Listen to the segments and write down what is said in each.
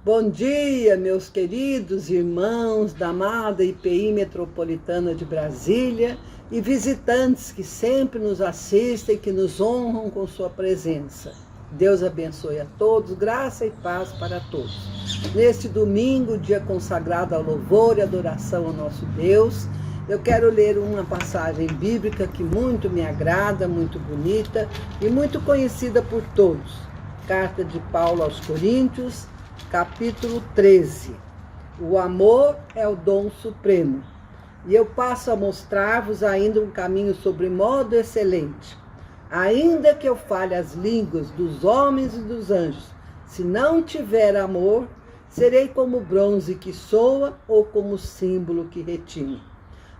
Bom dia, meus queridos irmãos da amada IPI Metropolitana de Brasília e visitantes que sempre nos assistem, que nos honram com sua presença. Deus abençoe a todos, graça e paz para todos. Neste domingo, dia consagrado ao louvor e adoração ao nosso Deus, eu quero ler uma passagem bíblica que muito me agrada, muito bonita e muito conhecida por todos. Carta de Paulo aos Coríntios, capítulo 13. O amor é o dom supremo. E eu passo a mostrar-vos ainda um caminho sobre modo excelente. Ainda que eu fale as línguas dos homens e dos anjos, se não tiver amor, serei como bronze que soa ou como símbolo que retine.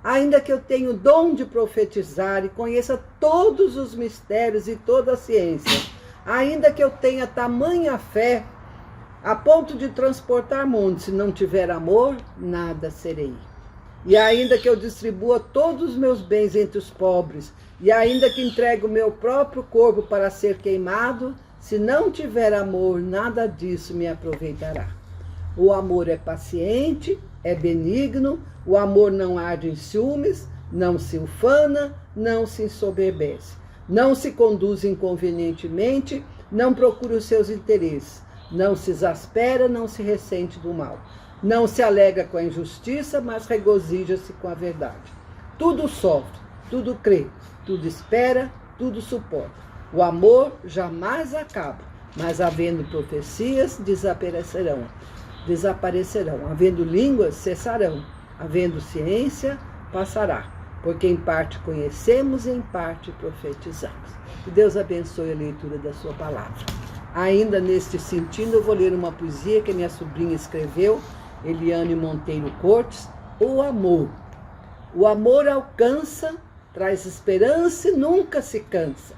Ainda que eu tenha o dom de profetizar e conheça todos os mistérios e toda a ciência, ainda que eu tenha tamanha fé a ponto de transportar montes, se não tiver amor, nada serei. E ainda que eu distribua todos os meus bens entre os pobres, e ainda que entregue o meu próprio corpo para ser queimado, se não tiver amor, nada disso me aproveitará. O amor é paciente, é benigno, o amor não arde em ciúmes, não se ufana, não se ensoberbece, não se conduz inconvenientemente, não procura os seus interesses, não se exaspera, não se ressente do mal, não se alegra com a injustiça, mas regozija-se com a verdade. Tudo sofre, tudo crê, tudo espera, tudo suporta. O amor jamais acaba, mas havendo profecias, desaparecerão. Havendo línguas, cessarão. Havendo ciência, passará. Porque em parte conhecemos e em parte profetizamos. Que Deus abençoe a leitura da sua palavra. Ainda neste sentido, eu vou ler uma poesia que minha sobrinha escreveu, Eliane Monteiro Cortes, O Amor. O amor alcança, traz esperança e nunca se cansa.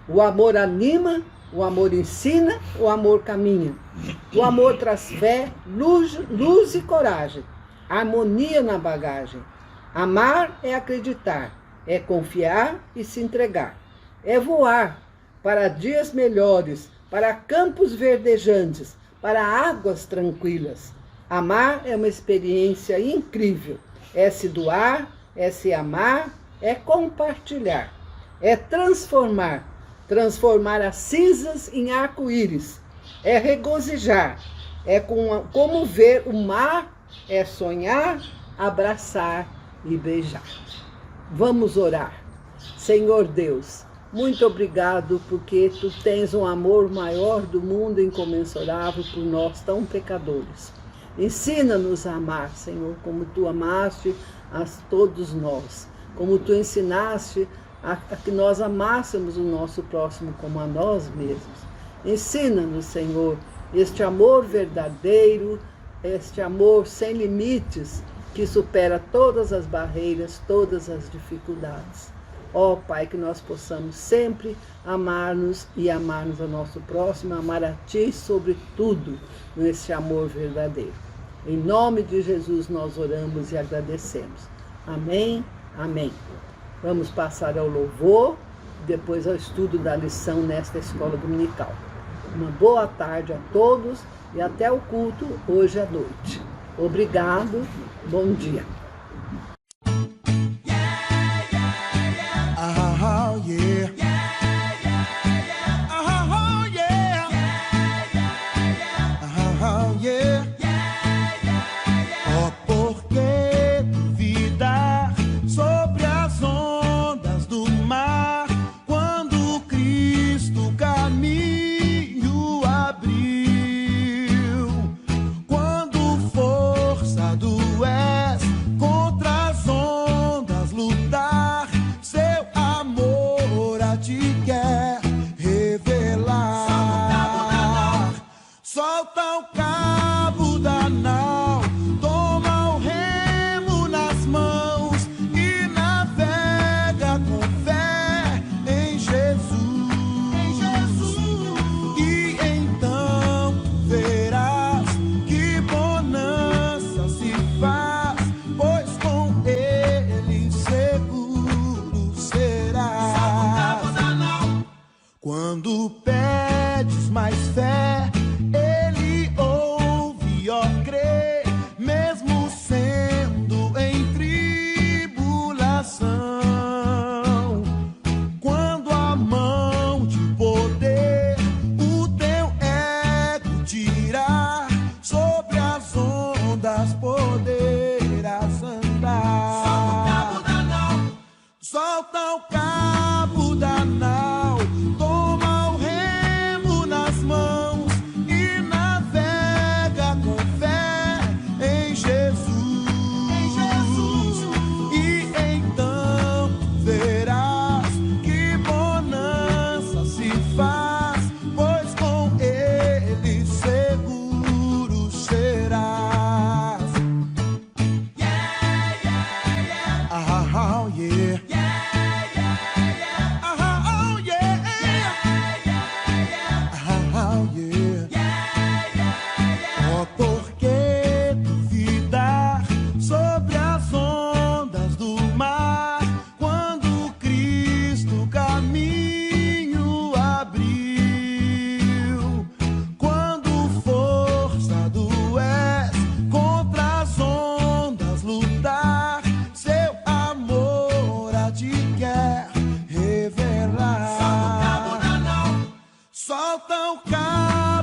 O amor anima, o amor ensina, o amor caminha. O amor traz fé, luz e coragem, harmonia na bagagem. Amar é acreditar, é confiar e se entregar. É voar para dias melhores, para campos verdejantes, para águas tranquilas. Amar é uma experiência incrível. É se doar, é se amar, é compartilhar. É transformar as cinzas em arco-íris. É regozijar, é como ver o mar, é sonhar, abraçar e beijar. Vamos orar. Senhor Deus, muito obrigado porque Tu tens um amor maior do mundo incomensurável por nós tão pecadores. Ensina-nos a amar, Senhor, como Tu amaste a todos nós, como Tu ensinaste a que nós amássemos o nosso próximo como a nós mesmos. Ensina-nos, Senhor, este amor verdadeiro, este amor sem limites, que supera todas as barreiras, todas as dificuldades. Ó Pai, que nós possamos sempre amar-nos e amarmos ao nosso próximo, amar a Ti sobre tudo, nesse amor verdadeiro. Em nome de Jesus nós oramos e agradecemos. Amém, amém. Vamos passar ao louvor, depois ao estudo da lição nesta escola dominical. Uma boa tarde a todos e até o culto hoje à noite. Obrigado, bom dia. Solta o cabo da nau, toma o remo nas mãos e navega com fé em Jesus. E então verás que bonança se faz, pois com Ele seguro será. Solta o cabo da nau. Quando pedes mais fé, Ele solta o cabo da nau, toma o remo nas mãos e navega com fé em Jesus. Em Jesus. E então verás que bonança se faz, pois com Ele seguro serás. Yeah, yeah, yeah. Oh, yeah. Solta o cabo.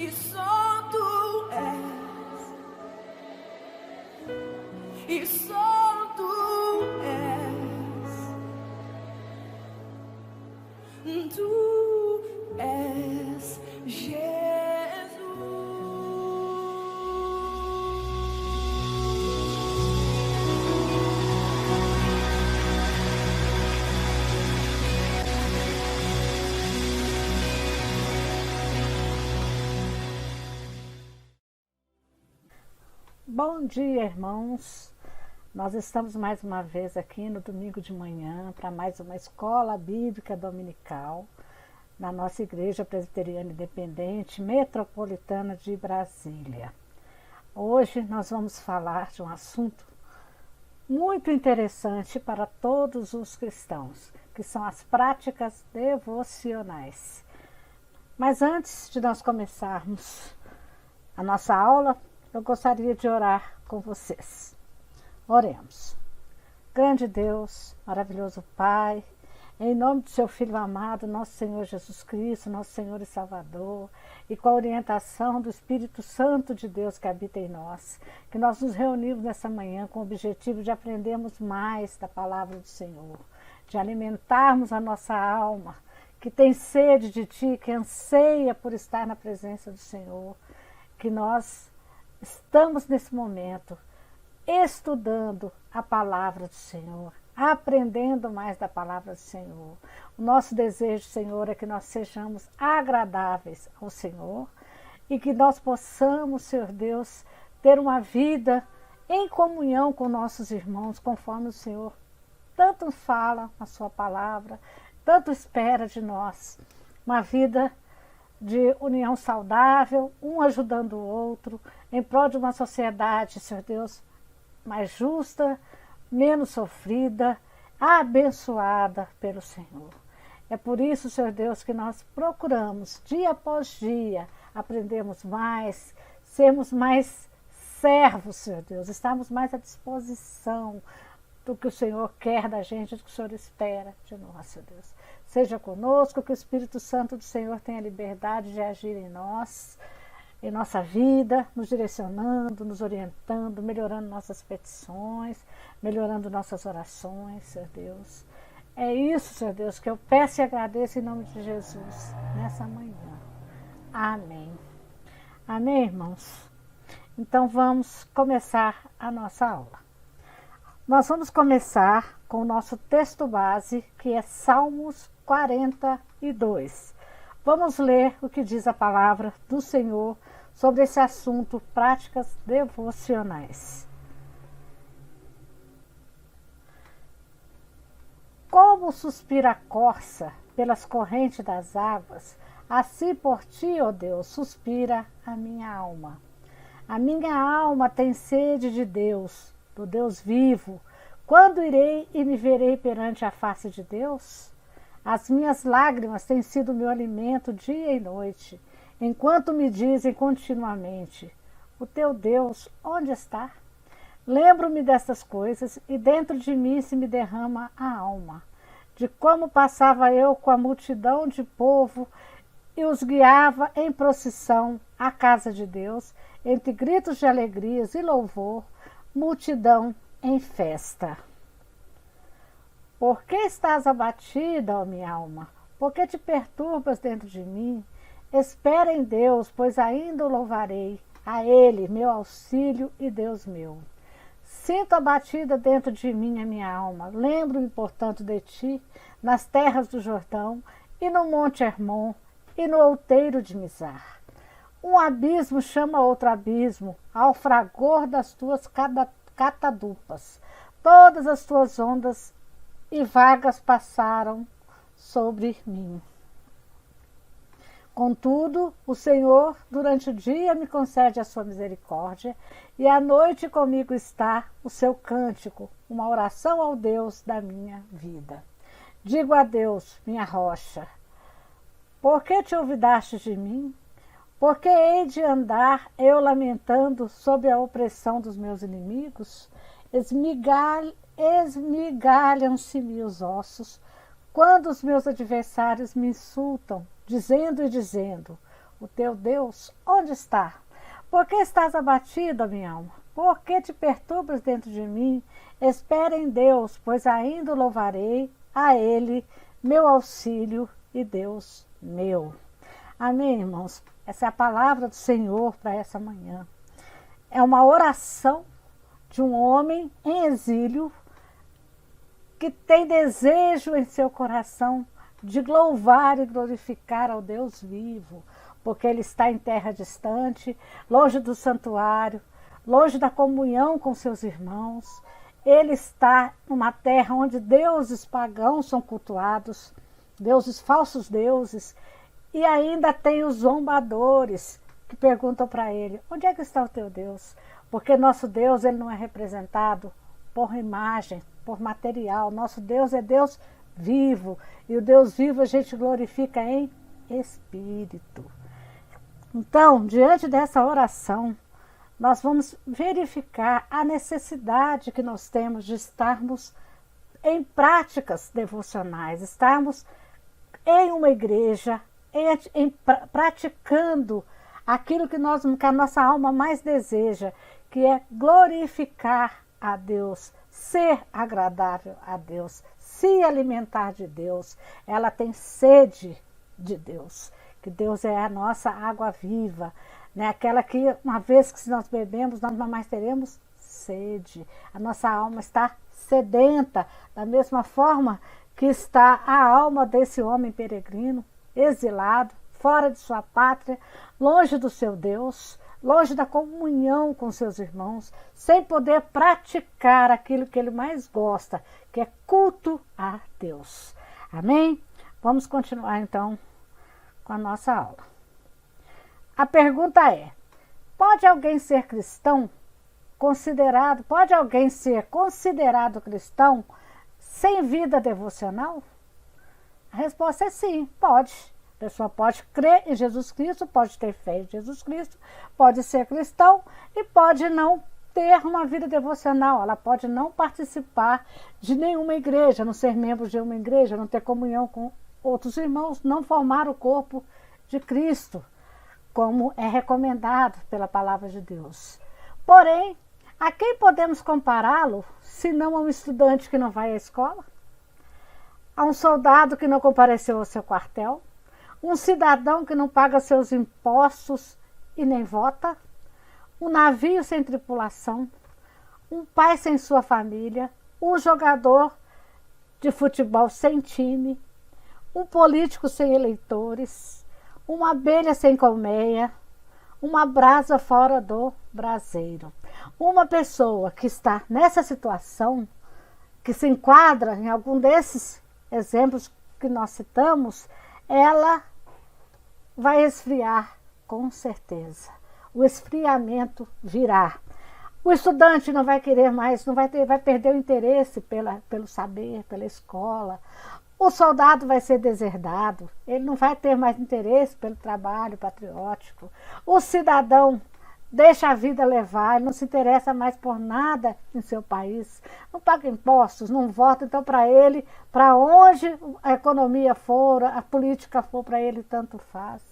e só tu és, e só tu és, tu és Jesus. Bom dia, irmãos. Nós estamos mais uma vez aqui no domingo de manhã para mais uma escola bíblica dominical na nossa Igreja Presbiteriana Independente Metropolitana de Brasília. Hoje nós vamos falar de um assunto muito interessante para todos os cristãos, que são as práticas devocionais. Mas antes de nós começarmos a nossa aula, eu gostaria de orar com vocês. Oremos. Grande Deus, maravilhoso Pai, em nome do seu Filho amado, nosso Senhor Jesus Cristo, nosso Senhor e Salvador, e com a orientação do Espírito Santo de Deus que habita em nós, que nós nos reunimos nessa manhã com o objetivo de aprendermos mais da palavra do Senhor, de alimentarmos a nossa alma, que tem sede de Ti, que anseia por estar na presença do Senhor, que nós estamos nesse momento estudando a palavra do Senhor, aprendendo mais da palavra do Senhor. O nosso desejo, Senhor, é que nós sejamos agradáveis ao Senhor e que nós possamos, Senhor Deus, ter uma vida em comunhão com nossos irmãos, conforme o Senhor tanto fala na sua palavra, tanto espera de nós. Uma vida de união saudável, um ajudando o outro, em prol de uma sociedade, Senhor Deus, mais justa, menos sofrida, abençoada pelo Senhor. É por isso, Senhor Deus, que nós procuramos, dia após dia, aprendermos mais, sermos mais servos, Senhor Deus, estarmos mais à disposição do que o Senhor quer da gente, do que o Senhor espera de nós, Senhor Deus. Seja conosco, que o Espírito Santo do Senhor tenha liberdade de agir em nós, em nossa vida, nos direcionando, nos orientando, melhorando nossas petições, melhorando nossas orações, Senhor Deus. É isso, Senhor Deus, que eu peço e agradeço em nome de Jesus, nessa manhã. Amém. Amém, irmãos? Então vamos começar a nossa aula. Nós vamos começar com o nosso texto base, que é Salmos 42. Vamos ler o que diz a palavra do Senhor sobre esse assunto, práticas devocionais. Como suspira a corça pelas correntes das águas, assim por ti, ó Deus, suspira a minha alma. A minha alma tem sede de Deus, do Deus vivo. Quando irei e me verei perante a face de Deus? As minhas lágrimas têm sido meu alimento dia e noite, enquanto me dizem continuamente: o teu Deus onde está? Lembro-me destas coisas e dentro de mim se me derrama a alma, de como passava eu com a multidão de povo e os guiava em procissão à casa de Deus, entre gritos de alegrias e louvor, multidão em festa. Por que estás abatida, ó minha alma? Por que te perturbas dentro de mim? Espera em Deus, pois ainda o louvarei, a Ele, meu auxílio e Deus meu. Sinto abatida dentro de mim a minha alma. Lembro-me, portanto, de ti, nas terras do Jordão, e no monte Hermon, e no outeiro de Mizar. Um abismo chama outro abismo, ao fragor das tuas catadupas. Todas as tuas ondas e vagas passaram sobre mim. Contudo, o Senhor, durante o dia, me concede a sua misericórdia, e à noite comigo está o seu cântico, uma oração ao Deus da minha vida. Digo a Deus, minha rocha: por que te olvidaste de mim? Por que hei de andar eu lamentando sob a opressão dos meus inimigos? Esmigalham-se-me os ossos, quando os meus adversários me insultam, dizendo: o teu Deus, onde está? Por que estás abatido, minha alma? Por que te perturbas dentro de mim? Espera em Deus, pois ainda o louvarei, a Ele, meu auxílio e Deus meu. Amém, irmãos? Essa é a palavra do Senhor para essa manhã. É uma oração de um homem em exílio que tem desejo em seu coração de louvar e glorificar ao Deus vivo, porque ele está em terra distante, longe do santuário, longe da comunhão com seus irmãos. Ele está numa terra onde deuses pagãos são cultuados, falsos deuses, e ainda tem os zombadores que perguntam para ele: onde é que está o teu Deus? Porque nosso Deus, ele não é representado por imagem, por material. Nosso Deus é Deus vivo, e o Deus vivo a gente glorifica em espírito. Então, diante dessa oração, nós vamos verificar a necessidade que nós temos de estarmos em práticas devocionais, estarmos em uma igreja, praticando aquilo que a nossa alma mais deseja, que é glorificar a Deus, ser agradável a Deus, se alimentar de Deus. Ela tem sede de Deus, que Deus é a nossa água viva, né? Aquela que, uma vez que nós bebemos, nós não mais teremos sede. A nossa alma está sedenta, da mesma forma que está a alma desse homem peregrino, exilado, fora de sua pátria, longe do seu Deus, longe da comunhão com seus irmãos, sem poder praticar aquilo que ele mais gosta, que é culto a Deus. Amém? Vamos continuar então com a nossa aula. A pergunta é: pode alguém ser considerado cristão sem vida devocional? A resposta é sim, pode. A pessoa pode crer em Jesus Cristo, pode ter fé em Jesus Cristo, pode ser cristão e pode não ter uma vida devocional. Ela pode não participar de nenhuma igreja, não ser membro de uma igreja, não ter comunhão com outros irmãos, não formar o corpo de Cristo, como é recomendado pela palavra de Deus. Porém, a quem podemos compará-lo, se não a um estudante que não vai à escola? A um soldado que não compareceu ao seu quartel? Um cidadão que não paga seus impostos e nem vota? Um navio sem tripulação? Um pai sem sua família? Um jogador de futebol sem time? Um político sem eleitores? Uma abelha sem colmeia? Uma brasa fora do braseiro? Uma pessoa que está nessa situação, que se enquadra em algum desses exemplos que nós citamos, ela vai esfriar com certeza. O esfriamento virá. O estudante não vai querer mais, vai perder o interesse pelo saber, pela escola. O soldado vai ser deserdado, ele não vai ter mais interesse pelo trabalho patriótico. O cidadão deixa a vida levar, ele não se interessa mais por nada em seu país, não paga impostos, não vota. Então, para ele, para onde a economia for, a política for, para ele tanto faz.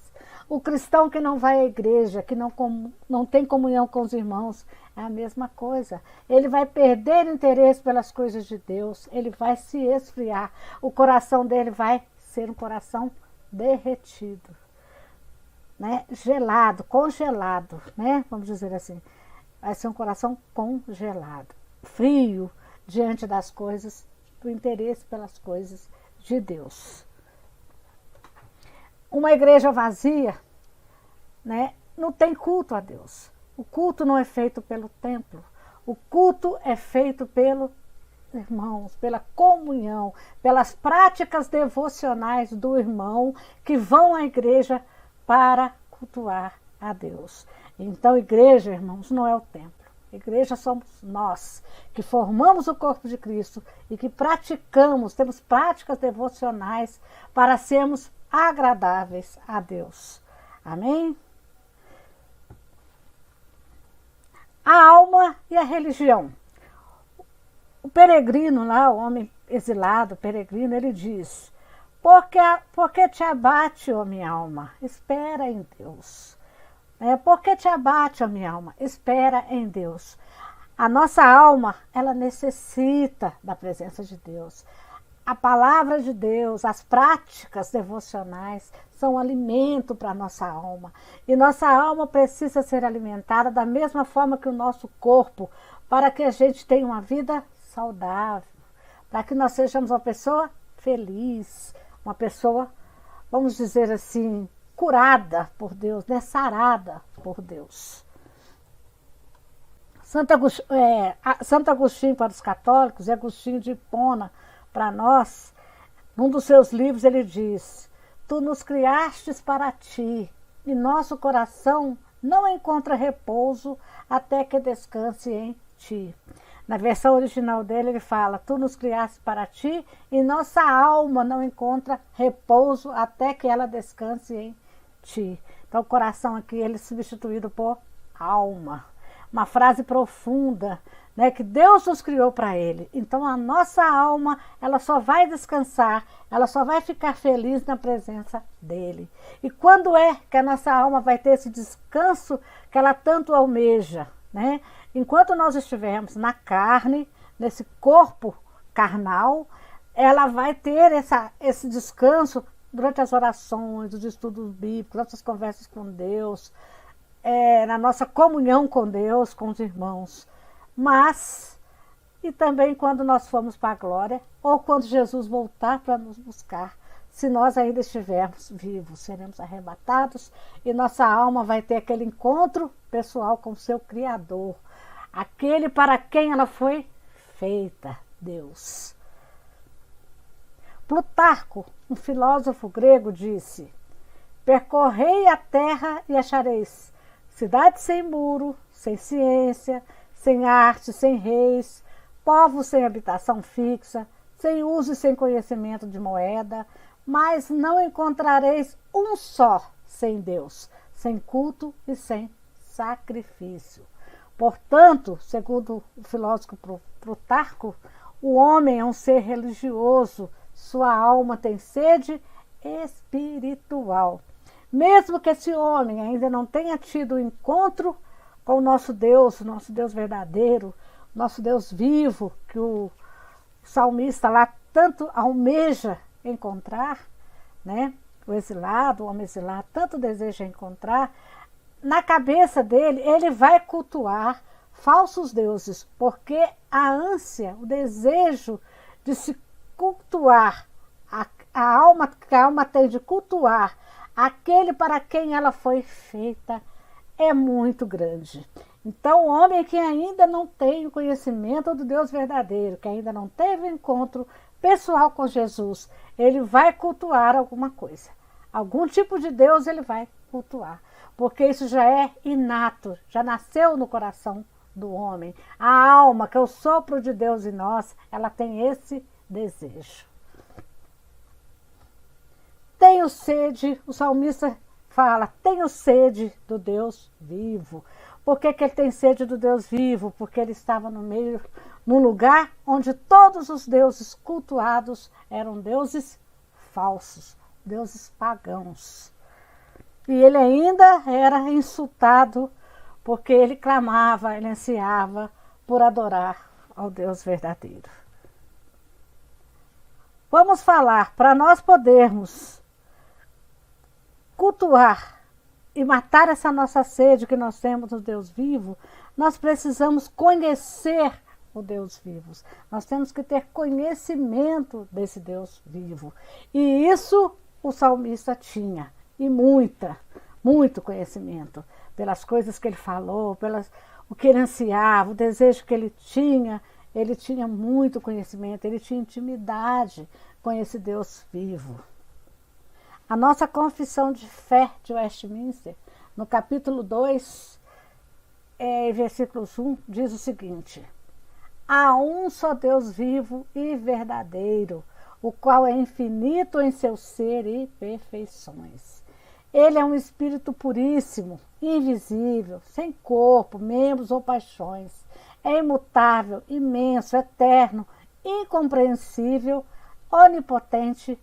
O cristão que não vai à igreja, que não tem comunhão com os irmãos, é a mesma coisa. Ele vai perder interesse pelas coisas de Deus, ele vai se esfriar, o coração dele vai ser um coração derretido, né? Gelado, congelado, né? Vamos dizer assim. Vai ser um coração congelado, frio diante das coisas, do interesse pelas coisas de Deus. Uma igreja vazia, né, não tem culto a Deus. O culto não é feito pelo templo. O culto é feito pelos irmãos, pela comunhão, pelas práticas devocionais do irmão que vão à igreja para cultuar a Deus. Então, igreja, irmãos, não é o templo. Igreja somos nós, que formamos o corpo de Cristo e que temos práticas devocionais para sermos agradáveis a Deus. Amém? A alma e a religião. O peregrino lá, o homem exilado, peregrino, ele diz: Porque te abate, ó minha alma, espera em Deus. Porque te abate, ó minha alma, espera em Deus. A nossa alma, ela necessita da presença de Deus. A palavra de Deus, as práticas devocionais são alimento para a nossa alma. E nossa alma precisa ser alimentada da mesma forma que o nosso corpo, para que a gente tenha uma vida saudável, para que nós sejamos uma pessoa feliz, uma pessoa, vamos dizer assim, curada por Deus, né? Sarada por Deus. Santo Agostinho para os católicos e Agostinho de Hipona para nós, num dos seus livros ele diz: tu nos criastes para ti, e nosso coração não encontra repouso até que descanse em ti. Na versão original dele ele fala: tu nos criaste para ti, e nossa alma não encontra repouso até que ela descanse em ti. Então o coração aqui ele é substituído por alma. Uma frase profunda, né, que Deus nos criou para Ele. Então a nossa alma, ela só vai descansar, ela só vai ficar feliz na presença dEle. E quando é que a nossa alma vai ter esse descanso que ela tanto almeja, né? Enquanto nós estivermos na carne, nesse corpo carnal, ela vai ter esse descanso durante as orações, os estudos bíblicos, nossas conversas com Deus, na nossa comunhão com Deus, com os irmãos. Mas, e também quando nós formos para a glória, ou quando Jesus voltar para nos buscar, se nós ainda estivermos vivos, seremos arrebatados e nossa alma vai ter aquele encontro pessoal com o seu Criador, aquele para quem ela foi feita, Deus. Plutarco, um filósofo grego, disse: percorrei a terra e achareis cidade sem muro, sem ciência, sem arte, sem reis, povos sem habitação fixa, sem uso e sem conhecimento de moeda, mas não encontrareis um só sem Deus, sem culto e sem sacrifício. Portanto, segundo o filósofo Plutarco, o homem é um ser religioso, sua alma tem sede espiritual. Mesmo que esse homem ainda não tenha tido o encontro com o nosso Deus verdadeiro, nosso Deus vivo, que o salmista lá tanto almeja encontrar, né? O exilado, o homem exilado, tanto deseja encontrar, na cabeça dele, ele vai cultuar falsos deuses, porque a ânsia, o desejo de se cultuar, a alma que a alma tem de cultuar aquele para quem ela foi feita, é muito grande. Então, o homem que ainda não tem o conhecimento do Deus verdadeiro, que ainda não teve um encontro pessoal com Jesus, ele vai cultuar alguma coisa. Algum tipo de Deus ele vai cultuar, porque isso já é inato, já nasceu no coração do homem. A alma, que é o sopro de Deus em nós, ela tem esse desejo. Tenho sede, o salmista fala, tenho sede do Deus vivo. Por que ele tem sede do Deus vivo? Porque ele estava num lugar onde todos os deuses cultuados eram deuses falsos, deuses pagãos. E ele ainda era insultado porque ele clamava, ele ansiava por adorar ao Deus verdadeiro. Vamos falar, para nós podermos cultuar e matar essa nossa sede que nós temos no Deus vivo, nós precisamos conhecer o Deus vivo. Nós temos que ter conhecimento desse Deus vivo. E isso o salmista tinha, e muito conhecimento, pelas coisas que ele falou, o que ele ansiava, o desejo que ele tinha muito conhecimento, ele tinha intimidade com esse Deus vivo. A nossa confissão de fé de Westminster, no capítulo 2, versículos 1, diz o seguinte: há um só Deus vivo e verdadeiro, o qual é infinito em seu ser e perfeições. Ele é um espírito puríssimo, invisível, sem corpo, membros ou paixões. É imutável, imenso, eterno, incompreensível, onipotente,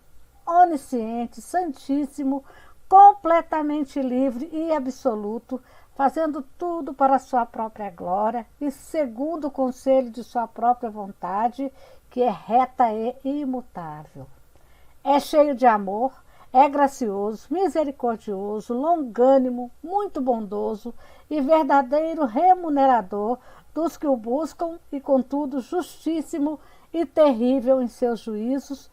onisciente, santíssimo, completamente livre e absoluto, fazendo tudo para a sua própria glória e segundo o conselho de sua própria vontade, que é reta e imutável. É cheio de amor, é gracioso, misericordioso, longânimo, muito bondoso e verdadeiro remunerador dos que o buscam e, contudo, justíssimo e terrível em seus juízos,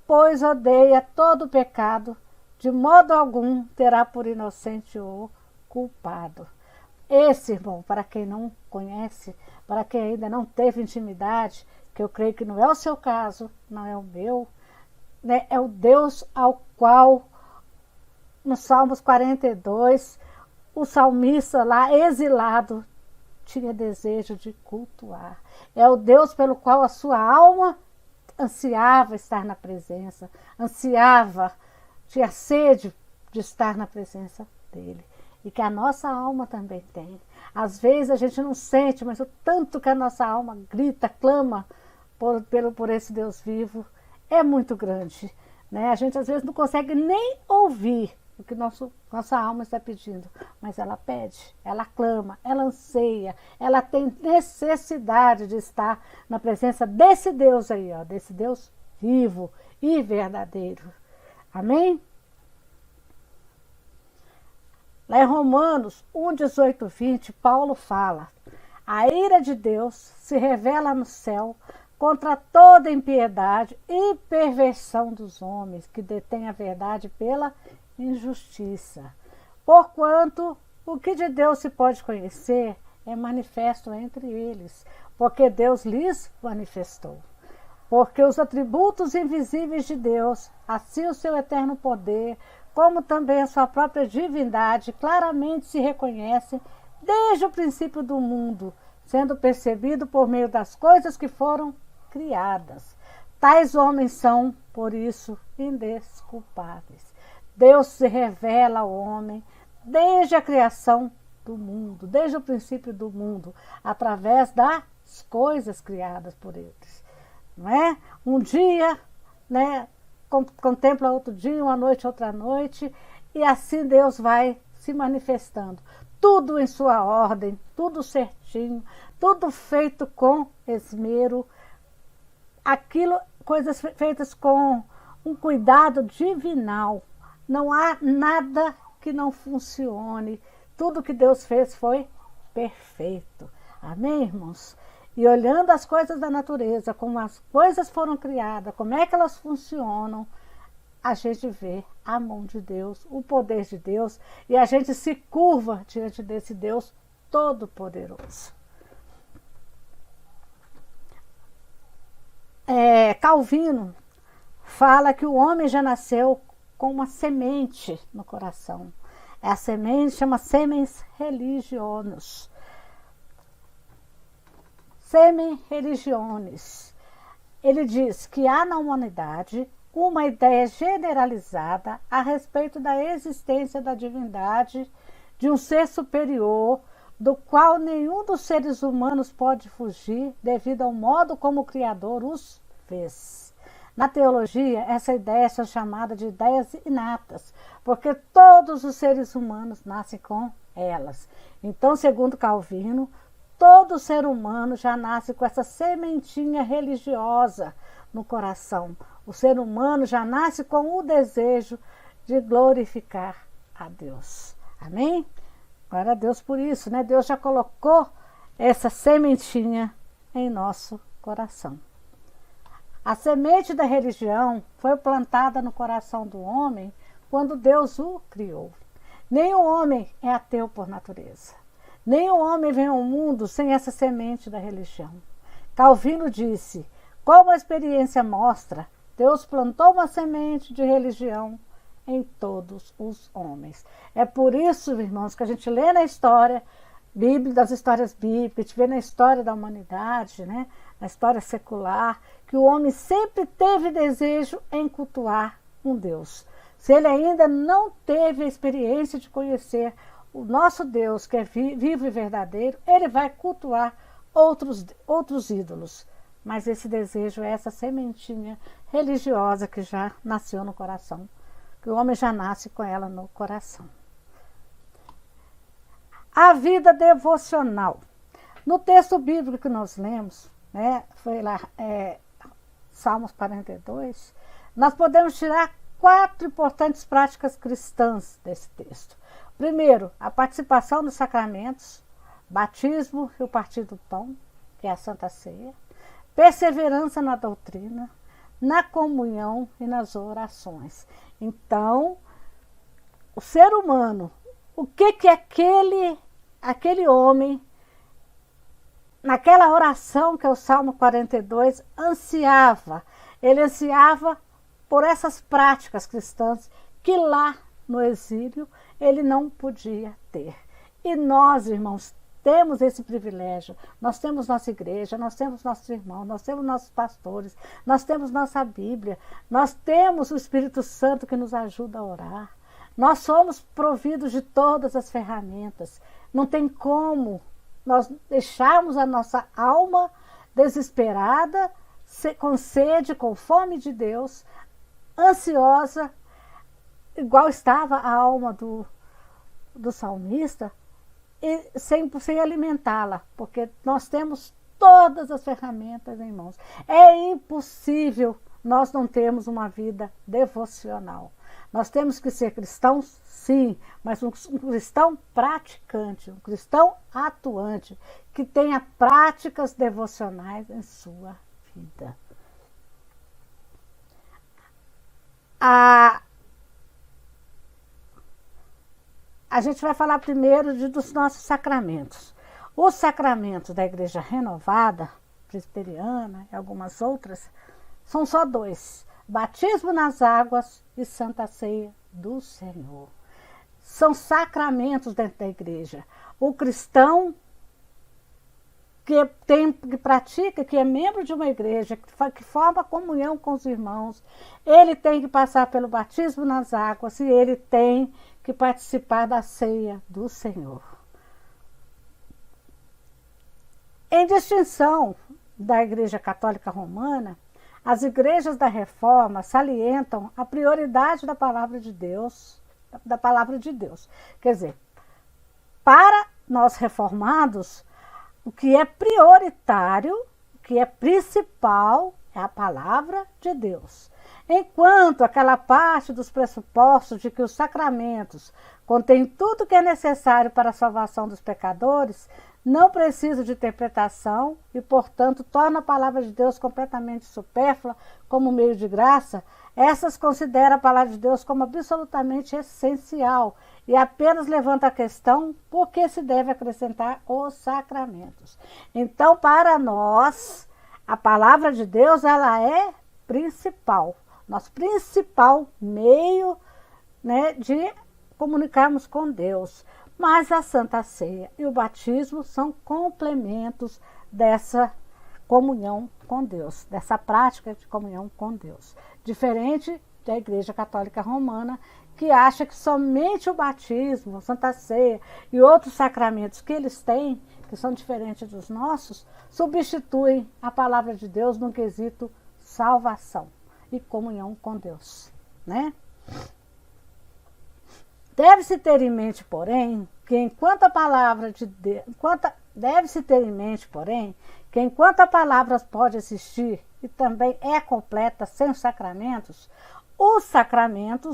pois odeia todo pecado, de modo algum terá por inocente o culpado. Esse, irmão, para quem não conhece, para quem ainda não teve intimidade, que eu creio que não é o seu caso, não é o meu, né, é o Deus ao qual, no Salmos 42, o salmista lá, exilado, tinha desejo de cultuar. É o Deus pelo qual a sua alma ansiava estar na presença, ansiava, tinha sede de estar na presença dele. E que a nossa alma também tem. Às vezes a gente não sente, mas o tanto que a nossa alma grita, clama por esse Deus vivo, é muito grande. Né? A gente às vezes não consegue nem ouvir o que nossa alma está pedindo, mas ela pede, ela clama, ela anseia, ela tem necessidade de estar na presença desse Deus aí, ó, desse Deus vivo e verdadeiro. Amém? Lá em Romanos 1, 18, 20, Paulo fala: a ira de Deus se revela no céu contra toda impiedade e perversão dos homens que detêm a verdade pela injustiça. Porquanto o que de Deus se pode conhecer é manifesto entre eles, porque Deus lhes manifestou. Porque os atributos invisíveis de Deus, assim o seu eterno poder, como também a sua própria divindade, claramente se reconhecem desde o princípio do mundo, sendo percebido por meio das coisas que foram criadas. Tais homens são, por isso, indesculpáveis. Deus se revela ao homem desde a criação do mundo, desde o princípio do mundo, através das coisas criadas por eles. Não é? Um dia, né, contempla outro dia, uma noite, outra noite, e assim Deus vai se manifestando. Tudo em sua ordem, tudo certinho, tudo feito com esmero, coisas feitas com um cuidado divinal. Não há nada que não funcione. Tudo que Deus fez foi perfeito. Amém, irmãos? E olhando as coisas da natureza, como as coisas foram criadas, como é que elas funcionam, a gente vê a mão de Deus, o poder de Deus, e a gente se curva diante desse Deus todo-poderoso. Calvino fala que o homem já nasceu com uma semente no coração. A semente chama semens religionos. Semen religiones. Ele diz que há na humanidade uma ideia generalizada a respeito da existência da divindade, de um ser superior, do qual nenhum dos seres humanos pode fugir devido ao modo como o Criador os fez. Na teologia, essa ideia é chamada de ideias inatas, porque todos os seres humanos nascem com elas. Então, segundo Calvino, todo ser humano já nasce com essa sementinha religiosa no coração. O ser humano já nasce com o desejo de glorificar a Deus. Amém? Glória a Deus por isso, né? Deus já colocou essa sementinha em nosso coração. A semente da religião foi plantada no coração do homem quando Deus o criou. Nenhum homem é ateu por natureza. Nenhum homem vem ao mundo sem essa semente da religião. Calvino disse: como a experiência mostra, Deus plantou uma semente de religião em todos os homens. É por isso, irmãos, que a gente lê na história das histórias bíblicas, a gente vê na história da humanidade, né, na história secular, que o homem sempre teve desejo em cultuar um Deus. Se ele ainda não teve a experiência de conhecer o nosso Deus, que é vivo e verdadeiro, ele vai cultuar outros ídolos. mas esse desejo é essa sementinha religiosa que já nasceu no coração, que o homem já nasce com ela no coração. A vida devocional. No texto bíblico que nós lemos, né, foi lá, Salmos 42, nós podemos tirar 4 importantes práticas cristãs desse texto. Primeiro, a participação nos sacramentos, batismo e o partir do pão, que é a Santa Ceia, perseverança na doutrina, na comunhão e nas orações. Então, o ser humano, o que aquele homem, naquela oração que é o Salmo 42, ansiava? Ele ansiava por essas práticas cristãs que lá no exílio ele não podia ter. E nós, irmãos, temos esse privilégio. Nós temos nossa igreja, nós temos nossos irmãos, nós temos nossos pastores, nós temos nossa Bíblia, nós temos o Espírito Santo que nos ajuda a orar. Nós somos providos de todas as ferramentas. Não tem como nós deixarmos a nossa alma desesperada, com sede, com fome de Deus, ansiosa, igual estava a alma do salmista, e sem alimentá-la, porque nós temos todas as ferramentas em mãos. É impossível nós não termos uma vida devocional. Nós temos que ser cristãos, sim, mas um cristão praticante, um cristão atuante, que tenha práticas devocionais em sua vida. A gente vai falar primeiro dos nossos sacramentos. Os sacramentos da Igreja Renovada, Presbiteriana e algumas outras, são só 2. Batismo nas águas e Santa Ceia do Senhor. São sacramentos dentro da igreja. O cristão que pratica, que é membro de uma igreja, que forma comunhão com os irmãos, ele tem que passar pelo batismo nas águas e ele tem que participar da ceia do Senhor. Em distinção da Igreja Católica Romana, as igrejas da Reforma salientam a prioridade da palavra de Deus, Quer dizer, para nós reformados, o que é prioritário, o que é principal é a palavra de Deus. Enquanto aquela parte dos pressupostos de que os sacramentos contêm tudo o que é necessário para a salvação dos pecadores, não precisa de interpretação e, portanto, torna a palavra de Deus completamente supérflua como meio de graça, essas consideram a palavra de Deus como absolutamente essencial e apenas levanta a questão por que se deve acrescentar os sacramentos. Então, para nós, a palavra de Deus ela é principal, nosso principal meio, né, de comunicarmos com Deus. Mas a Santa Ceia e o batismo são complementos dessa comunhão com Deus, dessa prática de comunhão com Deus. Diferente da Igreja Católica Romana, que acha que somente o batismo, a Santa Ceia e outros sacramentos que eles têm, que são diferentes dos nossos, substituem a palavra de Deus no quesito salvação e comunhão com Deus, né? Deve-se ter em mente, porém, que enquanto a palavra pode existir e também é completa sem os sacramentos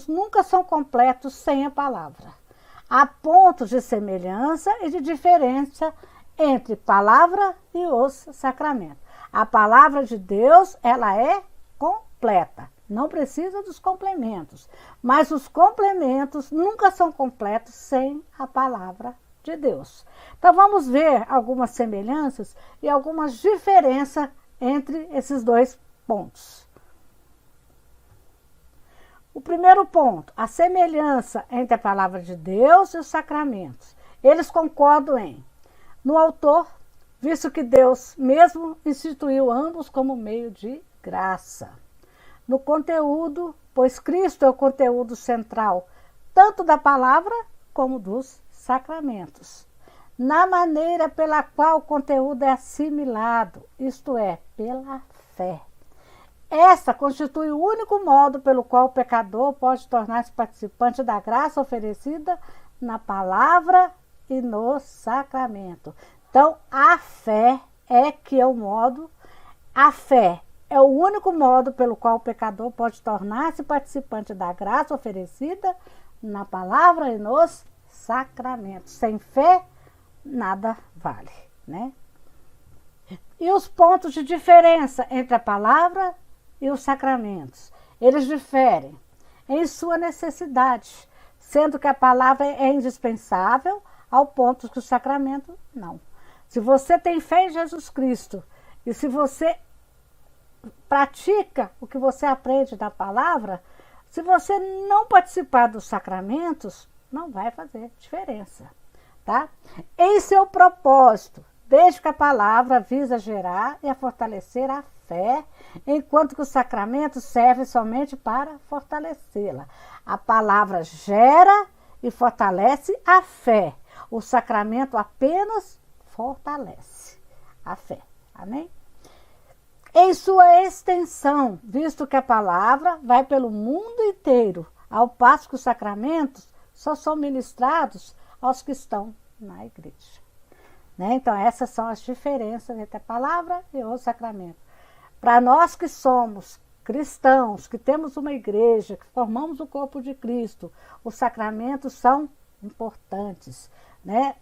nunca são completos sem a palavra. Há pontos de semelhança e de diferença entre palavra e os sacramentos. A palavra de Deus, ela é completa. Não precisa dos complementos, mas os complementos nunca são completos sem a palavra de Deus. Então vamos ver algumas semelhanças e algumas diferenças entre esses 2 pontos. O primeiro ponto, a semelhança entre a palavra de Deus e os sacramentos. Eles concordam no autor, visto que Deus mesmo instituiu ambos como meio de graça. No conteúdo, pois Cristo é o conteúdo central, tanto da palavra como dos sacramentos. na maneira pela qual o conteúdo é assimilado, isto é, pela fé. Essa constitui o único modo pelo qual o pecador pode tornar-se participante da graça oferecida na palavra e no sacramento. Então, a fé é que é o modo, a fé é o único modo pelo qual o pecador pode tornar-se participante da graça oferecida na palavra e nos sacramentos. Sem fé, nada vale, né? E os pontos de diferença entre a palavra e os sacramentos? Eles diferem em sua necessidade, sendo que a palavra é indispensável ao ponto que o sacramento não. Se você tem fé em Jesus Cristo e se você pratica o que você aprende da palavra, se você não participar dos sacramentos, não vai fazer diferença, tá? Em seu propósito, desde que a palavra visa gerar e a fortalecer a fé, enquanto que os sacramentos servem somente para fortalecê-la. A palavra gera e fortalece a fé. O sacramento apenas fortalece a fé. Amém? Em sua extensão, visto que a palavra vai pelo mundo inteiro, ao passo que os sacramentos só são ministrados aos que estão na igreja. Né? Então, essas são as diferenças entre a palavra e o sacramento. Para nós que somos cristãos, que temos uma igreja, que formamos o corpo de Cristo, os sacramentos são importantes, né?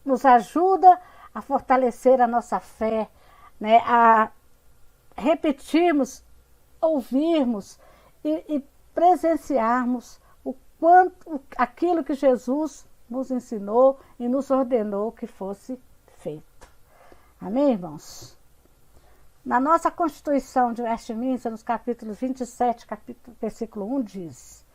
Nos ajuda a fortalecer a nossa fé, né? A repetirmos, ouvirmos e presenciarmos o quanto aquilo que Jesus nos ensinou e nos ordenou que fosse feito. Amém, irmãos? Na nossa Constituição de Westminster, nos capítulos 27, versículo 1, diz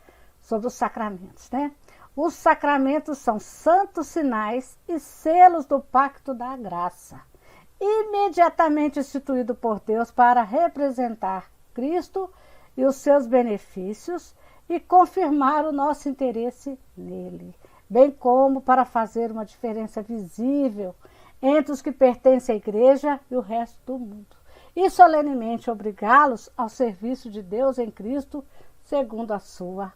sobre os sacramentos, né? Os sacramentos são santos sinais e selos do pacto da graça, imediatamente instituído por Deus para representar Cristo e os seus benefícios e confirmar o nosso interesse nele, bem como para fazer uma diferença visível entre os que pertencem à igreja e o resto do mundo, e solenemente obrigá-los ao serviço de Deus em Cristo, segundo a sua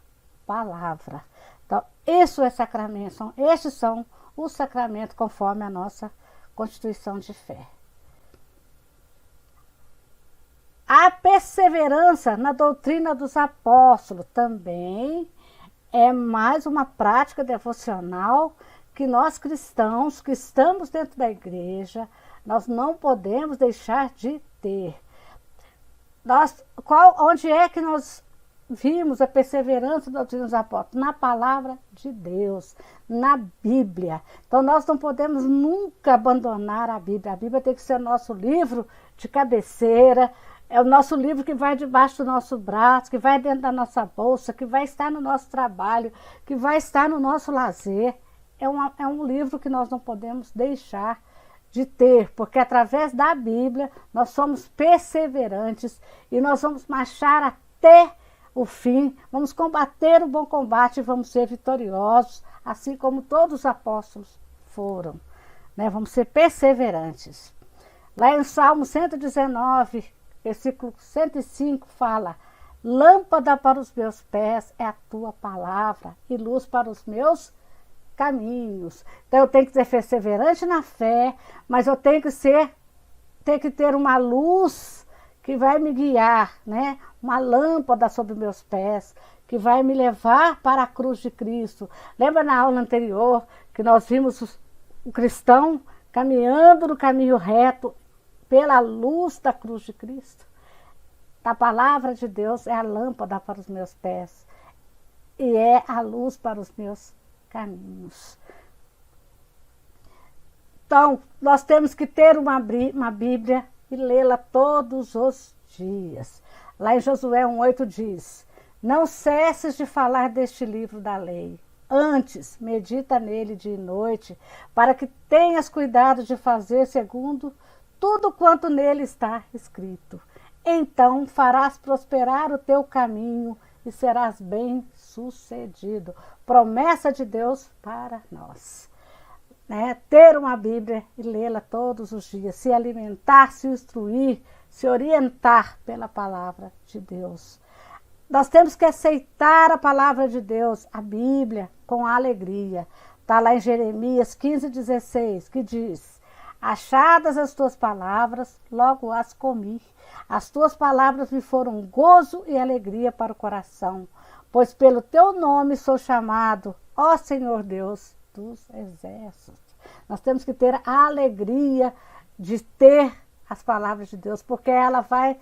palavra. Então, isso é sacramento, estes são os sacramentos conforme a nossa Constituição de fé. A perseverança na doutrina dos apóstolos também é mais uma prática devocional que nós cristãos que estamos dentro da igreja, nós não podemos deixar de ter. Onde é que nós vimos a perseverança da doutrina dos apóstolos? Na palavra de Deus, na Bíblia. Então nós não podemos nunca abandonar a Bíblia. A Bíblia tem que ser nosso livro de cabeceira, é o nosso livro que vai debaixo do nosso braço, que vai dentro da nossa bolsa, que vai estar no nosso trabalho, que vai estar no nosso lazer. É um livro que nós não podemos deixar de ter, porque através da Bíblia nós somos perseverantes e nós vamos marchar até o fim, vamos combater o bom combate e vamos ser vitoriosos, assim como todos os apóstolos foram, né? Vamos ser perseverantes. Lá em Salmo 119, versículo 105, fala: lâmpada para os meus pés é a tua palavra e luz para os meus caminhos. Então eu tenho que ser perseverante na fé, mas eu tenho que ter uma luz que vai me guiar, né? Uma lâmpada sobre meus pés, que vai me levar para a cruz de Cristo. Lembra na aula anterior que nós vimos o cristão caminhando no caminho reto pela luz da cruz de Cristo? A palavra de Deus é a lâmpada para os meus pés e é a luz para os meus caminhos. Então, nós temos que ter uma Bíblia e lê-la todos os dias. Lá em Josué 1,8 diz: não cesses de falar deste livro da lei. Antes, medita nele dia e noite, para que tenhas cuidado de fazer segundo tudo quanto nele está escrito. Então farás prosperar o teu caminho e serás bem-sucedido. Promessa de Deus para nós. né, ter uma Bíblia e lê-la todos os dias, se alimentar, se instruir, se orientar pela palavra de Deus. Nós temos que aceitar a palavra de Deus, a Bíblia, com alegria. Está lá em Jeremias 15:16, que diz: achadas as tuas palavras, logo as comi. As tuas palavras me foram gozo e alegria para o coração, pois pelo teu nome sou chamado, ó Senhor Deus dos exércitos. Nós temos que ter a alegria de ter as palavras de Deus, porque ela vai...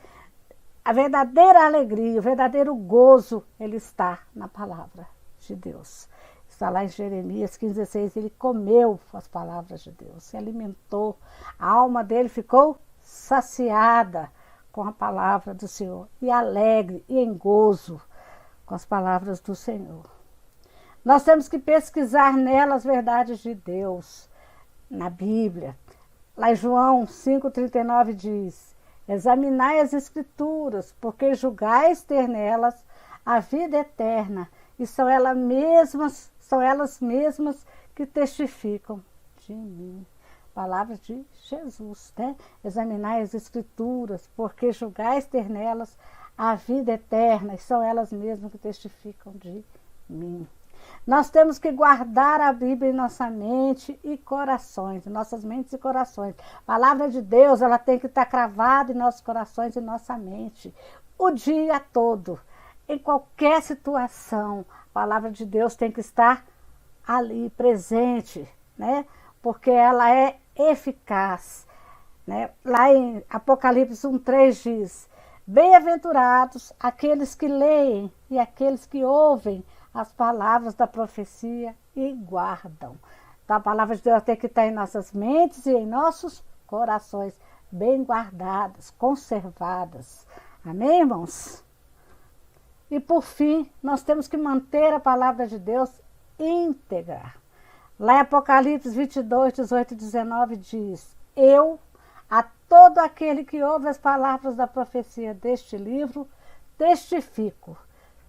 A verdadeira alegria, o verdadeiro gozo, ele está na palavra de Deus. Está lá em Jeremias 15:16, ele comeu as palavras de Deus, se alimentou, a alma dele ficou saciada com a palavra do Senhor, e alegre e em gozo com as palavras do Senhor. Nós temos que pesquisar nela as verdades de Deus, na Bíblia. Lá em João 5:39 diz: examinai as Escrituras, porque julgais ter nelas a vida eterna, e são elas mesmas que testificam de mim. Palavras de Jesus, né? Examinai as Escrituras, porque julgais ter nelas a vida eterna, e são elas mesmas que testificam de mim. Nós temos que guardar a Bíblia em nossa mente e corações, em nossas mentes e corações. A palavra de Deus, ela tem que estar cravada em nossos corações e nossa mente, o dia todo, em qualquer situação. A palavra de Deus tem que estar ali, presente, né? Porque ela é eficaz, né? Lá em Apocalipse 1:3 diz: bem-aventurados aqueles que leem e aqueles que ouvem as palavras da profecia e guardam. Então, a palavra de Deus tem que estar em nossas mentes e em nossos corações, bem guardadas, conservadas. Amém, irmãos? E por fim, nós temos que manter a palavra de Deus íntegra. Lá em Apocalipse 22:18-19 diz: eu, a todo aquele que ouve as palavras da profecia deste livro, testifico.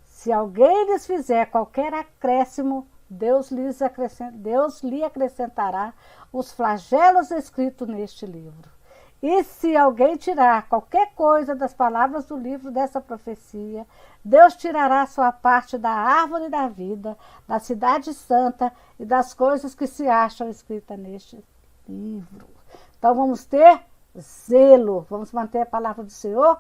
Se alguém lhes fizer qualquer acréscimo, Deus lhe acrescentará os flagelos escritos neste livro. E se alguém tirar qualquer coisa das palavras do livro dessa profecia, Deus tirará sua parte da árvore da vida, da cidade santa e das coisas que se acham escritas neste livro. Então vamos ter zelo, vamos manter a palavra do Senhor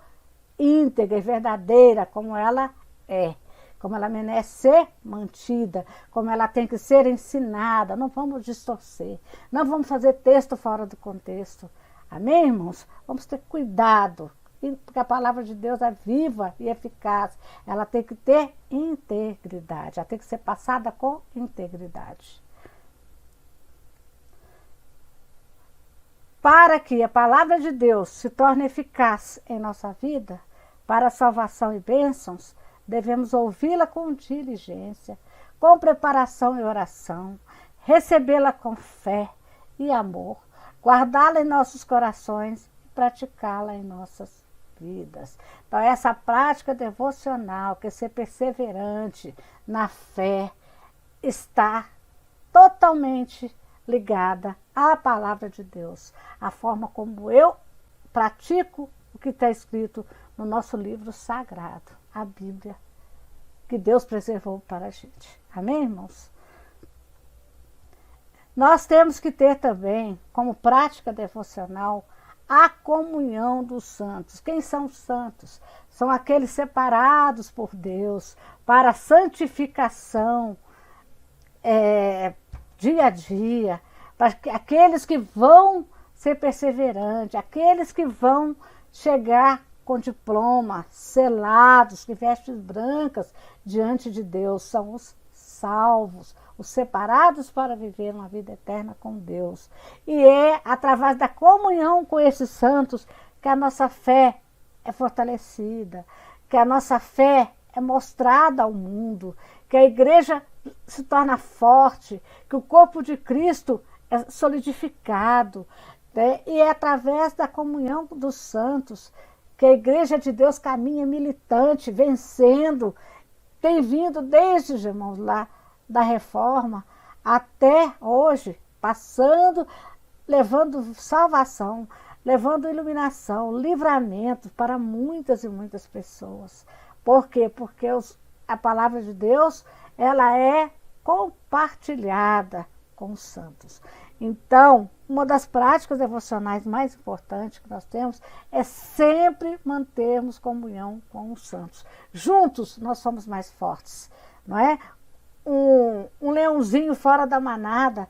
íntegra e verdadeira, como ela é. Como ela merece ser mantida, como ela tem que ser ensinada. Não vamos distorcer, não vamos fazer texto fora do contexto. Amém, irmãos? Vamos ter cuidado, porque a palavra de Deus é viva e eficaz. Ela tem que ter integridade, ela tem que ser passada com integridade. Para que a palavra de Deus se torne eficaz em nossa vida, para a salvação e bênçãos, devemos ouvi-la com diligência, com preparação e oração, recebê-la com fé e amor, guardá-la em nossos corações e praticá-la em nossas vidas. Então, essa prática devocional, que é ser perseverante na fé, está totalmente ligada à palavra de Deus, a forma como eu pratico o que está escrito no nosso livro sagrado, a Bíblia, que Deus preservou para a gente. Amém, irmãos? Nós temos que ter também, como prática devocional, a comunhão dos santos. Quem são os santos? São aqueles separados por Deus para a santificação dia a dia, para aqueles que vão ser perseverantes, aqueles que vão chegar com diploma, selados, que vestes brancas diante de Deus, são os salvos, os separados para viver uma vida eterna com Deus. E é através da comunhão com esses santos que a nossa fé é fortalecida, que a nossa fé é mostrada ao mundo, que a igreja se torna forte, que o corpo de Cristo é solidificado, né? E é através da comunhão dos santos que a igreja de Deus caminha militante, vencendo, tem vindo desde, irmãos, lá da reforma até hoje, passando, levando salvação, levando iluminação, livramento para muitas e muitas pessoas. Por quê? Porque a palavra de Deus, ela é compartilhada com os santos. Então, uma das práticas devocionais mais importantes que nós temos é sempre mantermos comunhão com os santos. Juntos nós somos mais fortes, não é? Um leãozinho fora da manada,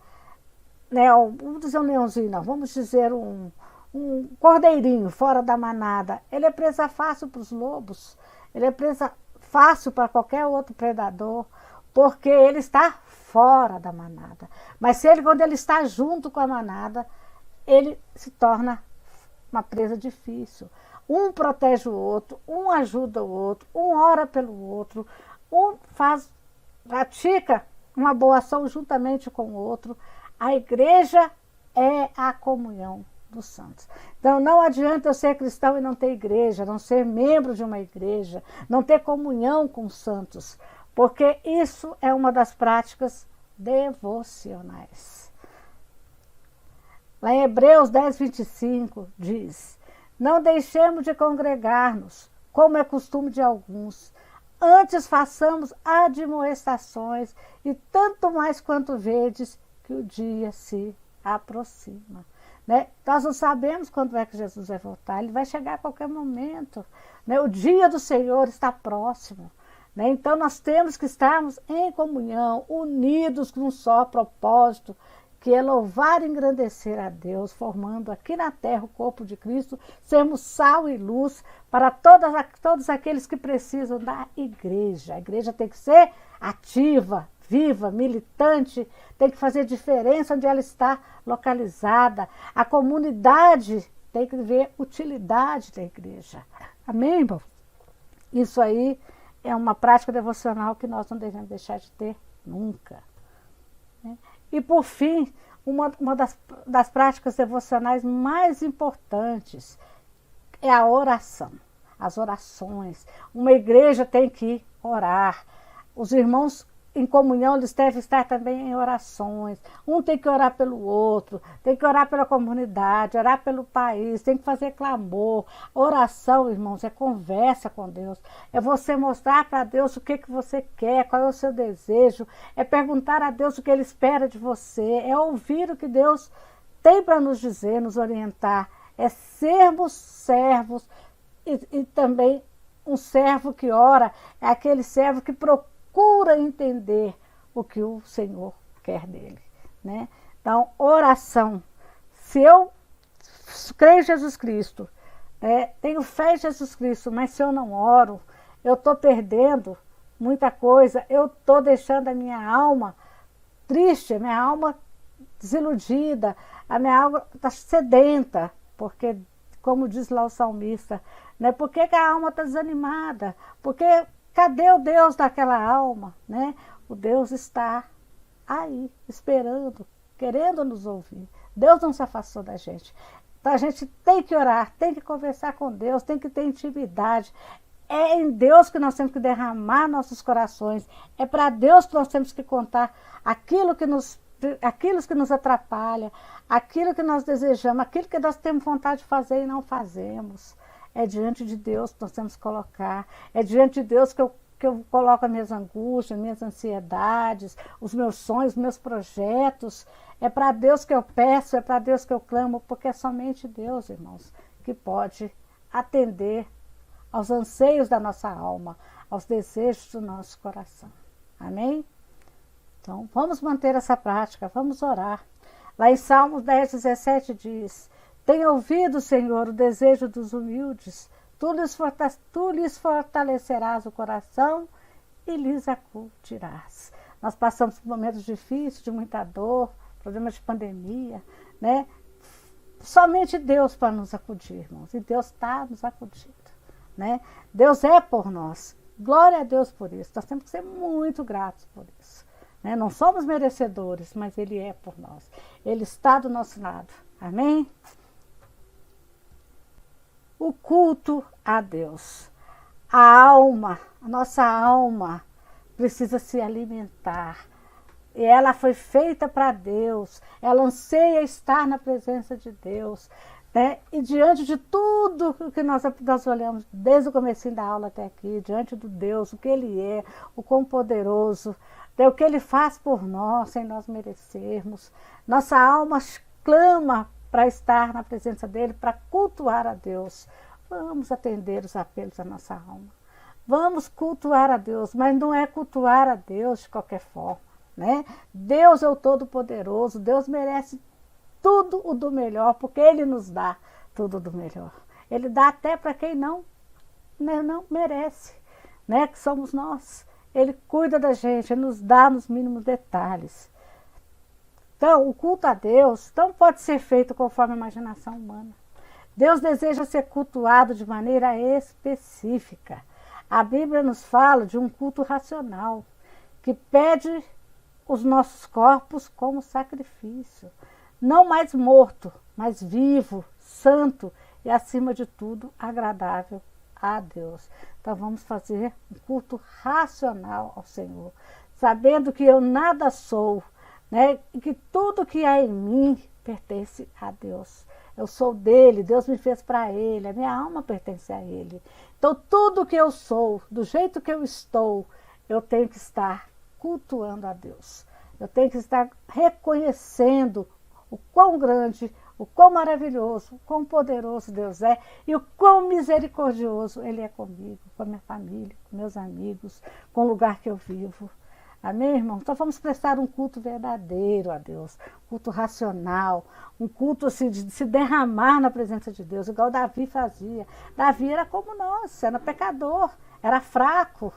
né? Vamos dizer um leãozinho, não, vamos dizer um cordeirinho fora da manada. Ele é presa fácil para os lobos, ele é presa fácil para qualquer outro predador, porque ele está fora da manada. Mas quando ele está junto com a manada, ele se torna uma presa difícil. Um protege o outro, um ajuda o outro, um ora pelo outro, um pratica uma boa ação juntamente com o outro. A igreja é a comunhão dos santos. Então não adianta eu ser cristão e não ter igreja, não ser membro de uma igreja, não ter comunhão com os santos, porque isso é uma das práticas devocionais. Lá em Hebreus 10, 25 diz: não deixemos de congregar-nos, como é costume de alguns, antes façamos admoestações, e tanto mais quanto vedes que o dia se aproxima. Né? Nós não sabemos quando é que Jesus vai voltar, ele vai chegar a qualquer momento. Né? O dia do Senhor está próximo. Né? Então nós temos que estarmos em comunhão, unidos num só propósito, que é louvar e engrandecer a Deus, formando aqui na terra o corpo de Cristo, sermos sal e luz para todos aqueles que precisam da igreja. A igreja tem que ser ativa, viva, militante, tem que fazer diferença onde ela está localizada. A comunidade tem que ver utilidade da igreja. Amém, irmão? Isso aí é uma prática devocional que nós não devemos deixar de ter nunca. Né? E, por fim, uma das práticas devocionais mais importantes é a oração, as orações. Uma igreja tem que orar. Os irmãos em comunhão, eles devem estar também em orações. Um tem que orar pelo outro, tem que orar pela comunidade, orar pelo país, tem que fazer clamor. Oração, irmãos, é conversa com Deus. É você mostrar para Deus o que você quer, qual é o seu desejo. É perguntar a Deus o que Ele espera de você. É ouvir o que Deus tem para nos dizer, nos orientar. É sermos servos e também um servo que ora é aquele servo que procura entender o que o Senhor quer dele, né? Então, oração. Se eu creio em Jesus Cristo, tenho fé em Jesus Cristo, mas se eu não oro, eu estou perdendo muita coisa, eu estou deixando a minha alma triste, a minha alma desiludida, a minha alma está sedenta, porque, como diz lá o salmista, né? Por que a alma está desanimada? Porque cadê o Deus daquela alma? Né? O Deus está aí, esperando, querendo nos ouvir. Deus não se afastou da gente. Então a gente tem que orar, tem que conversar com Deus, tem que ter intimidade. É em Deus que nós temos que derramar nossos corações. É para Deus que nós temos que contar aquilo que nos atrapalha, aquilo que nós desejamos, aquilo que nós temos vontade de fazer e não fazemos. É diante de Deus que nós temos que colocar. É diante de Deus que eu coloco as minhas angústias, minhas ansiedades, os meus sonhos, os meus projetos. É para Deus que eu peço, é para Deus que eu clamo, porque é somente Deus, irmãos, que pode atender aos anseios da nossa alma, aos desejos do nosso coração. Amém? Então, vamos manter essa prática, vamos orar. Lá em Salmos 10, 17 diz: tenha ouvido, Senhor, o desejo dos humildes, tu lhes fortalecerás o coração e lhes acudirás. Nós passamos por momentos difíceis, de muita dor, problemas de pandemia, né? Somente Deus para nos acudir, irmãos, e Deus está nos acudindo, né? Deus é por nós, glória a Deus por isso, nós temos que ser muito gratos por isso, né? Não somos merecedores, mas Ele é por nós, Ele está do nosso lado, amém? O culto a Deus. A nossa alma precisa se alimentar E ela foi feita para Deus, ela anseia estar na presença de Deus. Né? E diante de tudo que nós olhamos, desde o comecinho da aula até aqui, diante do Deus, o que Ele é, o quão poderoso, né? O que Ele faz por nós, sem nós merecermos. Nossa alma clama para estar na presença dEle, para cultuar a Deus. Vamos atender os apelos da nossa alma. Vamos cultuar a Deus, mas não é cultuar a Deus de qualquer forma. Né? Deus é o Todo-Poderoso, Deus merece tudo o do melhor, porque Ele nos dá tudo do melhor. Ele dá até para quem não merece, né? Que somos nós. Ele cuida da gente, Ele nos dá nos mínimos detalhes. Então, o culto a Deus não pode ser feito conforme a imaginação humana. Deus deseja ser cultuado de maneira específica. A Bíblia nos fala de um culto racional, que pede os nossos corpos como sacrifício. Não mais morto, mas vivo, santo e, acima de tudo, agradável a Deus. Então vamos fazer um culto racional ao Senhor, sabendo que eu nada sou, né? E que tudo que há em mim pertence a Deus. Eu sou dele, Deus me fez para Ele, a minha alma pertence a Ele. Então tudo que eu sou, do jeito que eu estou, eu tenho que estar cultuando a Deus. Eu tenho que estar reconhecendo o quão grande, o quão maravilhoso, o quão poderoso Deus é e o quão misericordioso Ele é comigo, com a minha família, com meus amigos, com o lugar que eu vivo. Amém, irmão? Então vamos prestar um culto verdadeiro a Deus, um culto racional, um culto assim, de se derramar na presença de Deus, igual Davi fazia. Davi era como nós, era pecador, era fraco,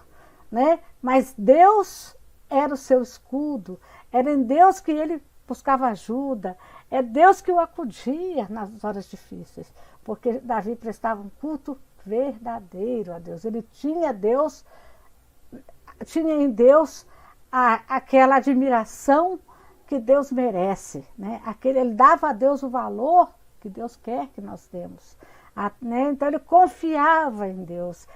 né? Mas Deus era o seu escudo, era em Deus que ele buscava ajuda, é Deus que o acudia nas horas difíceis, porque Davi prestava um culto verdadeiro a Deus. Ele tinha em Deus aquela admiração que Deus merece, né? Ele dava a Deus o valor que Deus quer que nós demos, né? Então ele confiava em Deus.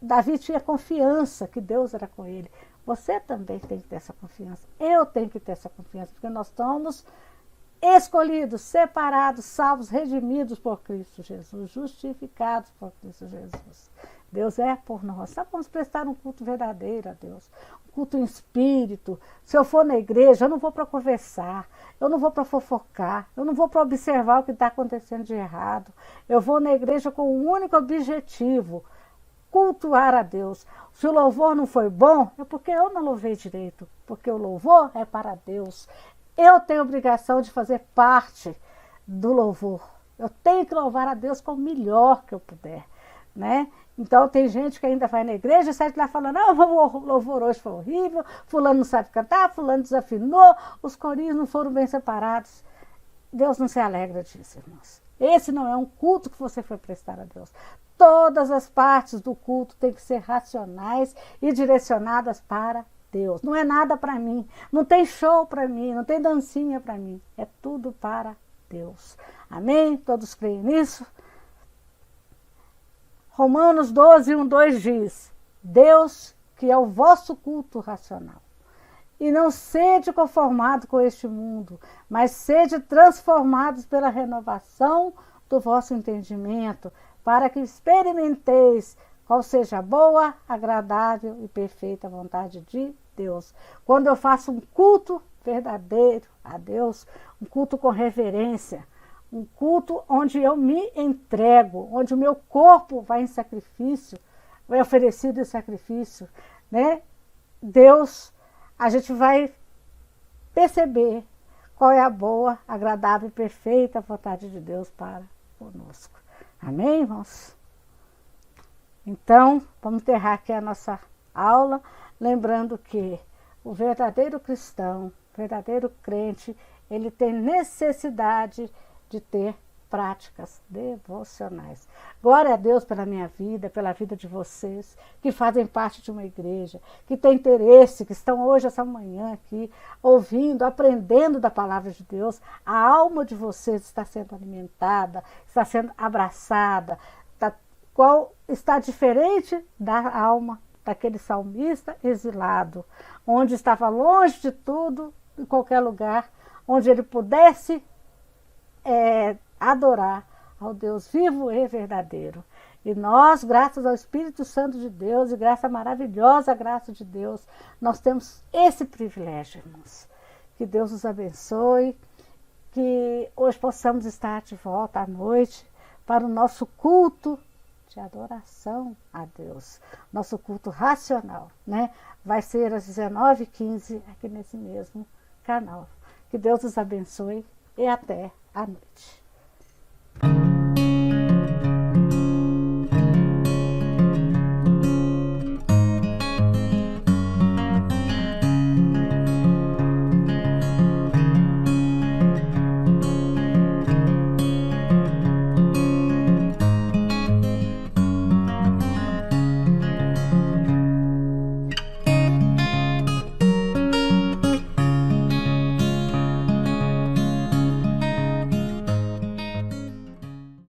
Davi tinha confiança que Deus era com ele. Você também tem que ter essa confiança. Eu tenho que ter essa confiança, porque nós somos escolhidos, separados, salvos, redimidos por Cristo Jesus, justificados por Cristo Jesus. Deus é por nós. Então vamos prestar um culto verdadeiro a Deus, um culto em espírito. Se eu for na igreja, eu não vou para conversar, eu não vou para fofocar, eu não vou para observar o que está acontecendo de errado. Eu vou na igreja com um único objetivo: cultuar a Deus. Se o louvor não foi bom, é porque eu não louvei direito, porque o louvor é para Deus. Eu tenho a obrigação de fazer parte do louvor. Eu tenho que louvar a Deus com o melhor que eu puder, né? Então tem gente que ainda vai na igreja e sai de lá falando: não, o louvor hoje foi horrível, fulano não sabe cantar, fulano desafinou, os corinhos não foram bem separados. Deus não se alegra disso, irmãos. Esse não é um culto que você foi prestar a Deus. Todas as partes do culto têm que ser racionais e direcionadas para Deus. Não é nada para mim, não tem show para mim, não tem dancinha para mim. É tudo para Deus. Amém? Todos creem nisso? Romanos 12, 1, 2 diz: Deus, que é o vosso culto racional. E não sede conformado com este mundo, mas sede transformados pela renovação do vosso entendimento, para que experimenteis qual seja a boa, agradável e perfeita vontade de Deus. Quando eu faço um culto verdadeiro a Deus, um culto com reverência, um culto onde eu me entrego, onde o meu corpo vai em sacrifício, vai oferecido em sacrifício, né? Deus, a gente vai perceber qual é a boa, agradável e perfeita vontade de Deus para conosco. Amém, irmãos? Então, vamos encerrar aqui a nossa aula, lembrando que o verdadeiro cristão, o verdadeiro crente, ele tem necessidade de ter práticas devocionais. Glória a Deus pela minha vida, pela vida de vocês, que fazem parte de uma igreja, que têm interesse, que estão hoje, essa manhã aqui, ouvindo, aprendendo da palavra de Deus. A alma de vocês está sendo alimentada, está sendo abraçada, qual está diferente da alma daquele salmista exilado, onde estava longe de tudo, em qualquer lugar, onde ele pudesse adorar ao Deus vivo e verdadeiro. E nós, graças ao Espírito Santo de Deus e graças à maravilhosa graça de Deus, nós temos esse privilégio, irmãos. Que Deus nos abençoe, que hoje possamos estar de volta à noite para o nosso culto de adoração a Deus, nosso culto racional, né? Vai ser às 19h15 aqui nesse mesmo canal. Que Deus nos abençoe e até a noite.